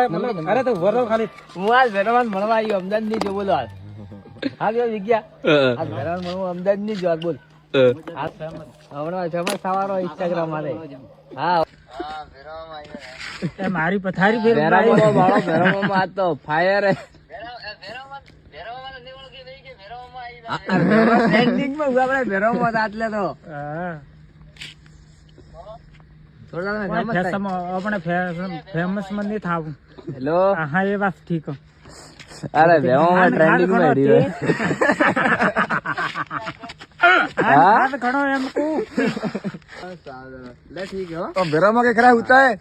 અરે તો વરો ખાલી હું આજ ભેરવાન મળવા આવ્યો અમદાવાદ ની જો બોલો હા કેવો વિજ્ઞા આજ ભેરવાન મળવા અમદાવાદ ની જો બોલ હમણાં ફેમસ થવાનો ઇન્સ્ટાગ્રામ મારે હા મારી પથારી ફેર ભેરામાં આ તો ફાયર ટ્રેન્ડિંગ માં આપણે ભેરવામાં આટલે તો આપણે ફેમસ માં નહીં થાવું. હેલો હા એ વાત ઠીક. અરે ભેરવામાં ટ્રેન્ડિંગ માં ઘણો એમ કહું ले ठीक है तो बेरामा के खरा होता है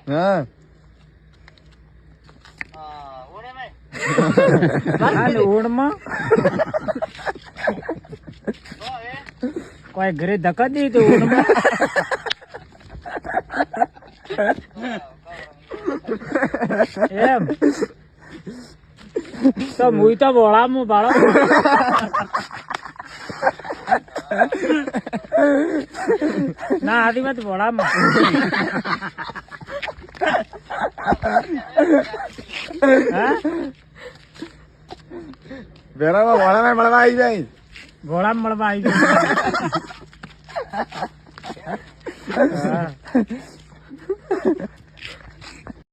हाँ ઓળમાં કોઈ ઘરે ધક્કા દે તો ઓળમાં એમ તો મુઈ તો બોળામાં બાળો ના આદિ વાત બોળામાં बेरामा वाला में मलवा आई जाए બોળામાં મળવા આવી ગયો.